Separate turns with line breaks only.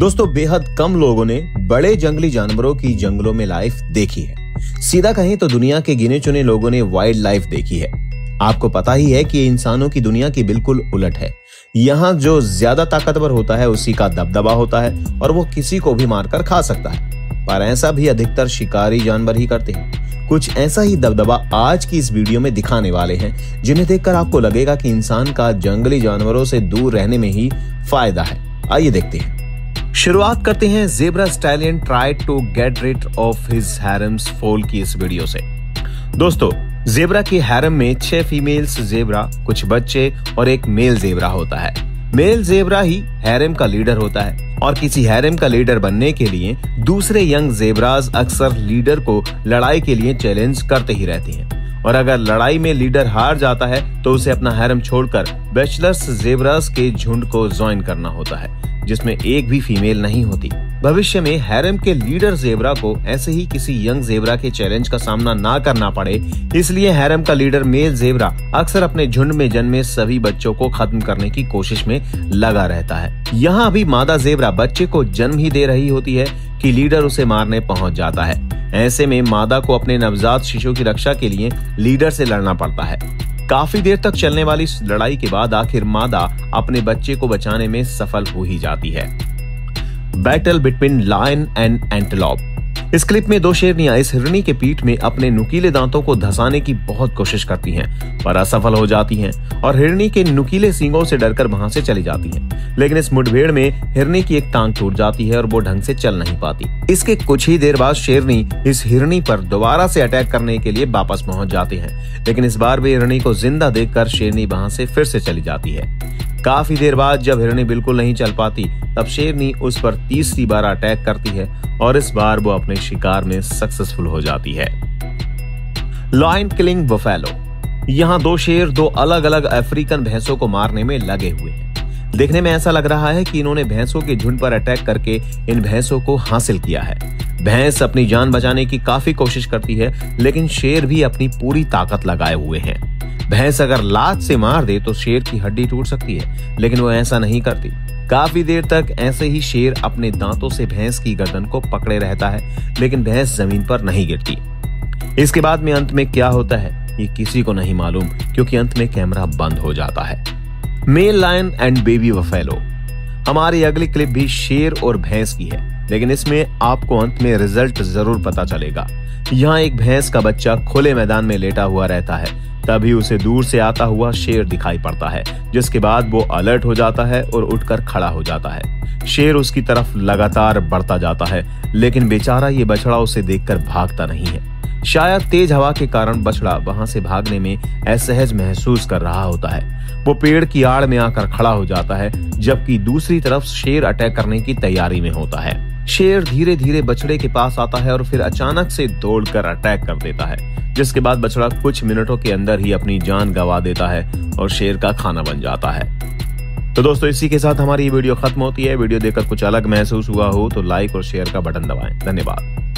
दोस्तों, बेहद कम लोगों ने बड़े जंगली जानवरों की जंगलों में लाइफ देखी है। सीधा कहें तो दुनिया के गिने चुने लोगों ने वाइल्ड लाइफ देखी है। आपको पता ही है कि ये इंसानों की दुनिया की बिल्कुल उलट है। यहाँ जो ज्यादा ताकतवर होता है उसी का दबदबा होता है और वो किसी को भी मारकर खा सकता है। पर ऐसा भी अधिकतर शिकारी जानवर ही करते हैं। कुछ ऐसा ही दबदबा आज की इस वीडियो में दिखाने वाले हैं, जिन्हें देखकर आपको लगेगा कि इंसान का जंगली जानवरों से दूर रहने में ही फायदा है। आइए देखते हैं। शुरुआत करते हैं zebra stallion tried to get rid of his harem's foal की इस वीडियो से। दोस्तों, ज़ेब्रा के हैरम में 6 फीमेल्स ज़ेब्रा, कुछ बच्चे और एक मेल ज़ेब्रा होता है। मेल ज़ेब्रा ही हैरम का लीडर होता है और किसी हैरम का लीडर बनने के लिए दूसरे यंग ज़ेब्रास अक्सर लीडर को लड़ाई के लिए चैलेंज करते ही रहते हैं। और अगर लड़ाई में लीडर हार जाता है तो उसे अपना हैरम छोड़कर बैचलर्स ज़ेब्रास के झुंड को ज्वाइन करना होता है, जिसमें एक भी फीमेल नहीं होती। भविष्य में हैरम के लीडर ज़ेब्रा को ऐसे ही किसी यंग ज़ेब्रा के चैलेंज का सामना ना करना पड़े, इसलिए हैरम का लीडर मेल ज़ेब्रा अक्सर अपने झुंड में जन्मे सभी बच्चों को खत्म करने की कोशिश में लगा रहता है। यहाँ अभी मादा ज़ेब्रा बच्चे को जन्म ही दे रही होती है कि लीडर उसे मारने पहुंच जाता है। ऐसे में मादा को अपने नवजात शिशु की रक्षा के लिए लीडर से लड़ना पड़ता है। काफी देर तक चलने वाली इस लड़ाई के बाद आखिर मादा अपने बच्चे को बचाने में सफल हो ही जाती है। Battle between lion and antelope. इस क्लिप में 2 शेरनियां इस हिरनी के पीठ में अपने नुकीले दांतों को धंसाने की बहुत कोशिश करती हैं, पर असफल हो जाती हैं और हिरनी के नुकीले सींगों से डरकर वहां से चली जाती हैं। लेकिन इस मुठभेड़ में हिरनी की एक टांग टूट जाती है और वो ढंग से चल नहीं पाती। इसके कुछ ही देर बाद शेरनी इस हिरनी पर दोबारा से अटैक करने के लिए वापस पहुंच जाते हैं, लेकिन इस बार भी हिरनी को जिंदा देखकर शेरनी वहां से फिर से चली जाती है। काफी देर बाद जब हिरनी बिल्कुल नहीं चल पाती, तब शेरनी उस पर तीसरी बार अटैक करती है और इस बार वो अपने शिकार में सक्सेसफुल हो जाती है। Lion killing buffalo. यहाँ 2 शेर 2 अलग अलग अफ्रीकन भैंसों को मारने में लगे हुए हैं। देखने में ऐसा लग रहा है कि इन्होंने भैंसों के झुंड पर अटैक करके इन भैंसों को हासिल किया है। भैंस अपनी जान बचाने की काफी कोशिश करती है, लेकिन शेर भी अपनी पूरी ताकत लगाए हुए हैं। भैंस अगर लात से मार दे तो शेर की हड्डी टूट सकती है, लेकिन वो ऐसा नहीं करती। काफी देर तक ऐसे ही शेर अपने दांतों से भैंस की गर्दन को पकड़े रहता है, लेकिन भैंस जमीन पर नहीं गिरती। इसके बाद में अंत में क्या होता है ये किसी को नहीं मालूम, क्योंकि अंत में कैमरा बंद हो जाता है। Male lion and baby buffalo. हमारी अगली क्लिप भी शेर और भैंस की है, लेकिन इसमें आपको अंत में रिजल्ट जरूर पता चलेगा। यहाँ एक भैंस का बच्चा खुले मैदान में लेटा हुआ रहता है, तभी उसे दूर से आता हुआ शेर दिखाई पड़ता है, जिसके बाद वो अलर्ट हो जाता है और उठकर खड़ा हो जाता है। शेर उसकी तरफ लगातार बढ़ता जाता है, लेकिन बेचारा ये बछड़ा उसे देखकर भागता नहीं है। शायद तेज हवा के कारण बछड़ा वहां से भागने में असहज महसूस कर रहा होता है। वो पेड़ की आड़ में आकर खड़ा हो जाता है, जबकि दूसरी तरफ शेर अटैक करने की तैयारी में होता है। शेर धीरे धीरे बछड़े के पास आता है और फिर अचानक से दौड़कर अटैक कर देता है, जिसके बाद बछड़ा कुछ मिनटों के अंदर ही अपनी जान गंवा देता है और शेर का खाना बन जाता है। तो दोस्तों, इसी के साथ हमारी ये वीडियो खत्म होती है। वीडियो देखकर कुछ अलग महसूस हुआ हो तो लाइक और शेयर का बटन दबाएं। धन्यवाद।